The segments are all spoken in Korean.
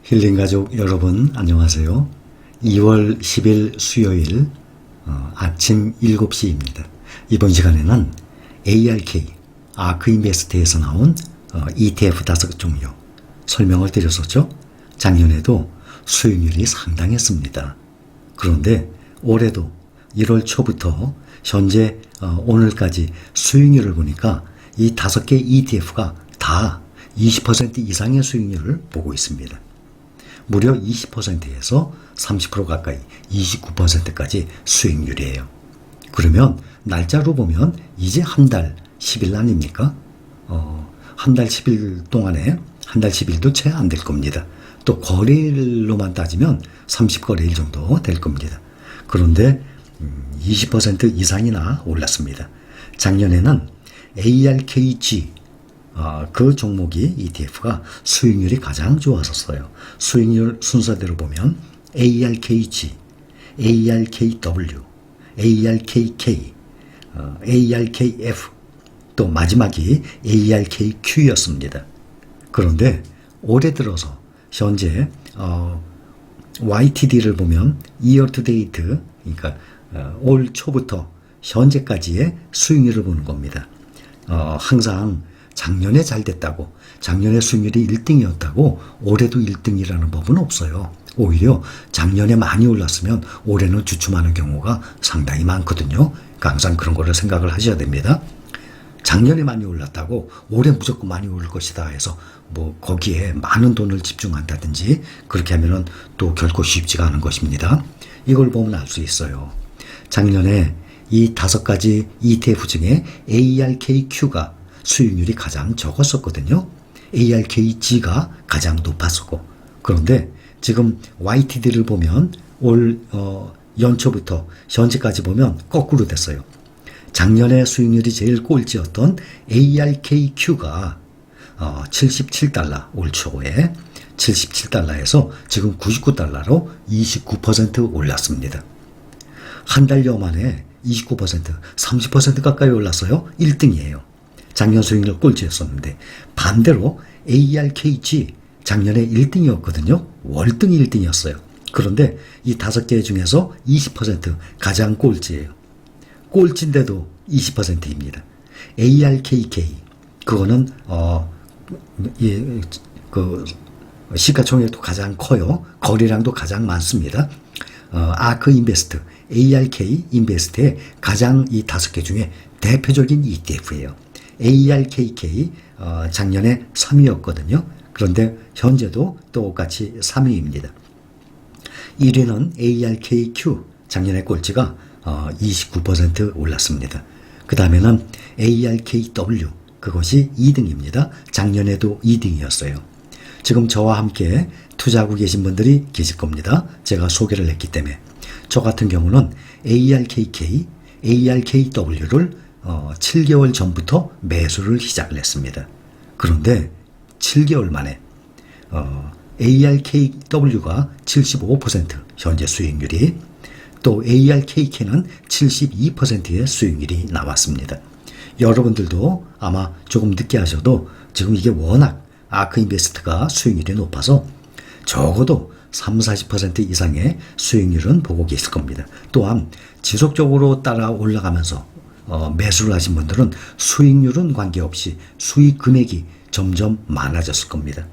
힐링가족 여러분 안녕하세요. 2월 10일 수요일 아침 7시입니다. 이번 시간에는 ARK, 아크인베스트에서 나온 ETF 5종류 설명을 드렸었죠. 작년에도 수익률이 상당했습니다. 그런데 올해도 1월 초부터 현재 오늘까지 수익률을 보니까 이 5개 ETF가 다 20% 이상의 수익률을 보고 있습니다. 무려 20%에서 30% 가까이 29%까지 수익률이에요. 그러면 날짜로 보면 이제 한 달 10일 아닙니까? 한 달 10일 동안에 한 달 10일도 채 안 될 겁니다. 또 거래일로만 따지면 30거래일 정도 될 겁니다. 그런데 20% 이상이나 올랐습니다. 작년에는 ARKG 그 종목이 ETF가 수익률이 가장 좋았었어요. 수익률 순서대로 보면 ARKG, ARKW, ARKK, ARKF, 또 마지막이 ARKQ였습니다. 그런데 올해 들어서 현재 YTD를 보면 Year to Date, 그러니까 올 초부터 현재까지의 수익률을 보는 겁니다. 항상 작년에 잘 됐다고, 작년에 수익률이 1등이었다고 올해도 1등이라는 법은 없어요. 오히려 작년에 많이 올랐으면 올해는 주춤하는 경우가 상당히 많거든요. 그러니까 항상 그런 거를 생각을 하셔야 됩니다. 작년에 많이 올랐다고 올해 무조건 많이 오를 것이다 해서 뭐 거기에 많은 돈을 집중한다든지 그렇게 하면은 또 결코 쉽지가 않은 것입니다. 이걸 보면 알 수 있어요. 작년에 이 5가지 ETF 중에 ARKQ가 수익률이 가장 적었었거든요. ARKG가 가장 높았었고, 그런데 지금 YTD를 보면 올 연초부터 현재까지 보면 거꾸로 됐어요. 작년에 수익률이 제일 꼴찌였던 ARKQ가 77달러, 올 초에 77달러에서 지금 99달러로 29% 올랐습니다. 한 달여 만에 29%, 30% 가까이 올랐어요. 1등이에요. 작년 수익률 꼴찌였었는데, 반대로 ARKG 작년에 1등이었거든요. 월등히 1등이었어요. 그런데 이 5개 중에서 20% 가장 꼴찌예요. 꼴찌인데도 20%입니다. ARKK 그거는 시가총액도 가장 커요. 거래량도 가장 많습니다. 아크인베스트, ARK 인베스트의 가장 이 5개 중에 대표적인 ETF예요. ARKK 작년에 3위였거든요. 그런데 현재도 똑같이 3위입니다. 1위는 ARKQ, 작년에 꼴찌가 29% 올랐습니다. 그 다음에는 ARKW, 그것이 2등입니다. 작년에도 2등이었어요. 지금 저와 함께 투자하고 계신 분들이 계실 겁니다. 제가 소개를 했기 때문에. 저 같은 경우는 ARKK, ARKW를 7개월 전부터 매수를 시작을 했습니다. 그런데 7개월 만에 ARKW가 75% 현재 수익률이, 또 ARKK는 72%의 수익률이 나왔습니다. 여러분들도 아마 조금 늦게 하셔도 지금 이게 워낙 아크인베스트가 수익률이 높아서 적어도 30-40% 이상의 수익률은 보고 계실 겁니다. 또한 지속적으로 따라 올라가면서 매수를 하신 분들은 수익률은 관계없이 수익 금액이 점점 많아졌을 겁니다.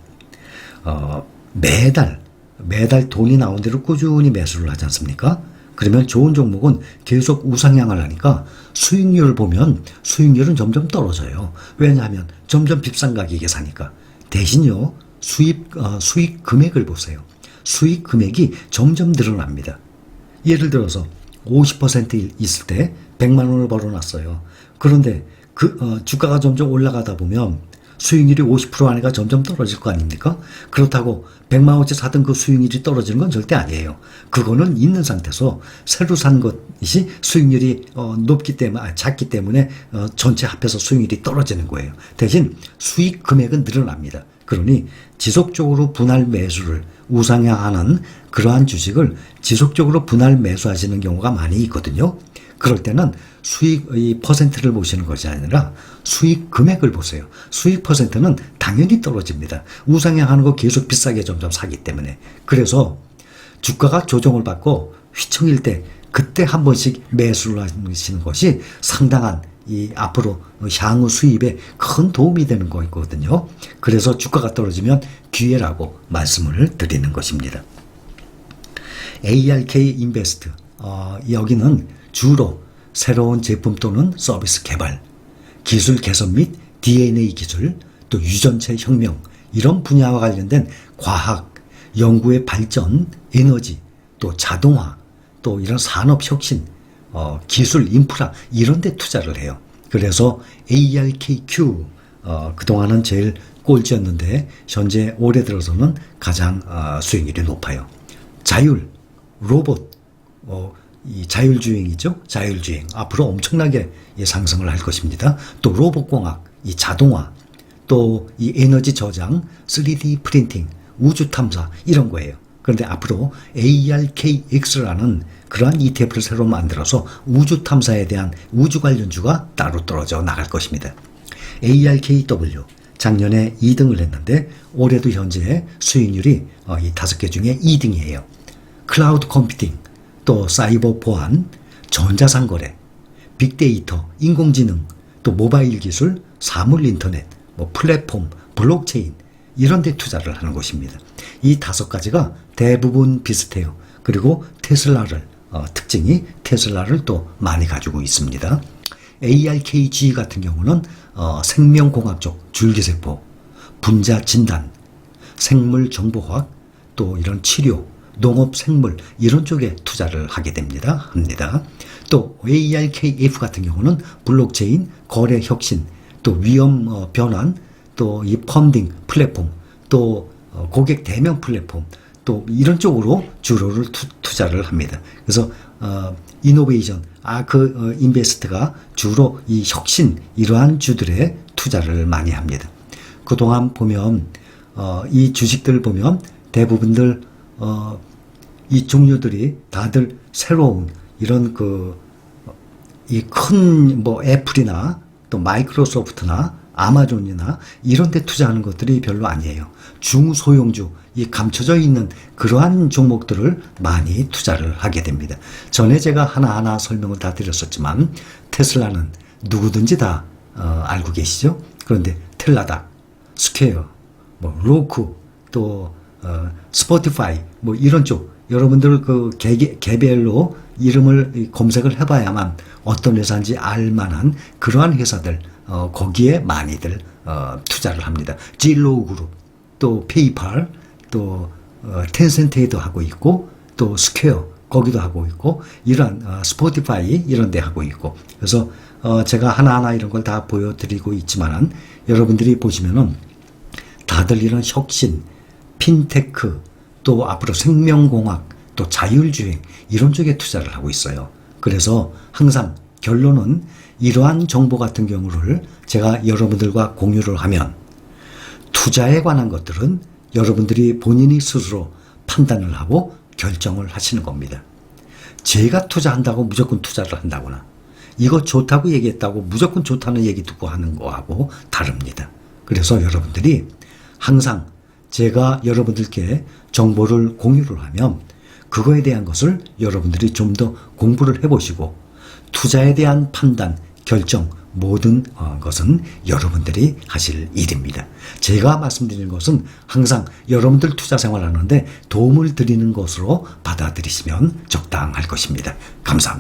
매달 돈이 나온 대로 꾸준히 매수를 하지 않습니까? 그러면 좋은 종목은 계속 우상향을 하니까 수익률을 보면 수익률은 점점 떨어져요. 왜냐하면 점점 비싼 가격에 사니까. 대신요, 수익 금액을 보세요. 수익 금액이 점점 늘어납니다. 예를 들어서 50% 있을 때 100만 원을 벌어놨어요. 그런데 주가가 점점 올라가다 보면 수익률이 50% 안에가 점점 떨어질 거 아닙니까? 그렇다고 100만 원치 사던 그 수익률이 떨어지는 건 절대 아니에요. 그거는 있는 상태에서 새로 산 것이 수익률이 작기 때문에 전체 합해서 수익률이 떨어지는 거예요. 대신 수익 금액은 늘어납니다. 그러니 지속적으로 분할 매수를 우상향하는 그러한 주식을 지속적으로 분할 매수하시는 경우가 많이 있거든요. 그럴 때는 수익의 퍼센트를 보시는 것이 아니라 수익 금액을 보세요. 수익 퍼센트는 당연히 떨어집니다. 우상향하는 거 계속 비싸게 점점 사기 때문에. 그래서 주가가 조정을 받고 휘청일 때 그때 한 번씩 매수를 하시는 것이 상당한 이 앞으로 향후 수입에 큰 도움이 되는 거거든요. 그래서 주가가 떨어지면 기회라고 말씀을 드리는 것입니다. ARK 인베스트 여기는 주로 새로운 제품 또는 서비스 개발, 기술 개선 및 DNA 기술, 또 유전체 혁명 이런 분야와 관련된 과학, 연구의 발전, 에너지, 또 자동화, 또 이런 산업 혁신, 기술 인프라 이런 데 투자를 해요. 그래서 ARKQ 그동안은 제일 꼴찌였는데 현재 올해 들어서는 가장 수익률이 높아요. 자율, 로봇, 이 자율주행이죠. 자율주행 앞으로 엄청나게 상승을 할 것입니다. 또 로봇공학, 이 자동화, 또 이 에너지 저장, 3D 프린팅, 우주 탐사 이런 거예요. 그런데 앞으로 ARKX라는 그러한 ETF를 새로 만들어서 우주 탐사에 대한 우주 관련주가 따로 떨어져 나갈 것입니다. ARKW 작년에 2등을 했는데 올해도 현재 수익률이 이 5개 중에 2등이에요. 클라우드 컴퓨팅, 또 사이버 보안, 전자상거래, 빅데이터, 인공지능, 또 모바일 기술, 사물 인터넷, 플랫폼, 블록체인 이런 데 투자를 하는 것입니다. 이 5가지가 대부분 비슷해요. 그리고 테슬라를 특징이 테슬라를 또 많이 가지고 있습니다. ARKG 같은 경우는 생명공학 쪽 줄기세포, 분자 진단, 생물 정보화학, 또 이런 치료, 농업 생물 이런 쪽에 투자를 하게 합니다. 또 ARKF 같은 경우는 블록체인, 거래 혁신, 또 위험 변환, 또 이 펀딩 플랫폼, 또 고객 대면 플랫폼, 또 이런 쪽으로 주로를 투자를 합니다. 그래서 이노베이션, 인베스트가 주로 이 혁신 이러한 주들에 투자를 많이 합니다. 그동안 보면 이 주식들 보면 대부분들 이 종류들이 다들 새로운 이런 이 큰 애플이나 또 마이크로소프트나 아마존이나 이런 데 투자하는 것들이 별로 아니에요. 중소형주, 이 감춰져 있는 그러한 종목들을 많이 투자를 하게 됩니다. 전에 제가 하나하나 설명을 다 드렸었지만 테슬라는 누구든지 다 알고 계시죠? 그런데 텔라닥, 스퀘어, 로쿠, 또 스포티파이 이런 쪽 여러분들 개별로 이름을 검색을 해봐야만 어떤 회사인지 알만한 그러한 회사들 거기에 많이들 투자를 합니다. 진로우 그룹, 또 페이팔, 또 텐센트에도 하고 있고, 또 스퀘어 거기도 하고 있고, 이런 스포티파이 이런 데 하고 있고. 그래서 제가 하나하나 이런 걸 다 보여드리고 있지만은 여러분들이 보시면은 다들 이런 혁신, 핀테크, 또 앞으로 생명공학, 또 자율주행 이런 쪽에 투자를 하고 있어요. 그래서 항상 결론은 이러한 정보 같은 경우를 제가 여러분들과 공유를 하면 투자에 관한 것들은 여러분들이 본인이 스스로 판단을 하고 결정을 하시는 겁니다. 제가 투자한다고 무조건 투자를 한다거나 이거 좋다고 얘기했다고 무조건 좋다는 얘기 듣고 하는 거하고 다릅니다. 그래서 여러분들이 항상 제가 여러분들께 정보를 공유를 하면 그거에 대한 것을 여러분들이 좀 더 공부를 해보시고 투자에 대한 판단, 결정 모든 것은 여러분들이 하실 일입니다. 제가 말씀드리는 것은 항상 여러분들 투자 생활하는데 도움을 드리는 것으로 받아들이시면 적당할 것입니다. 감사합니다.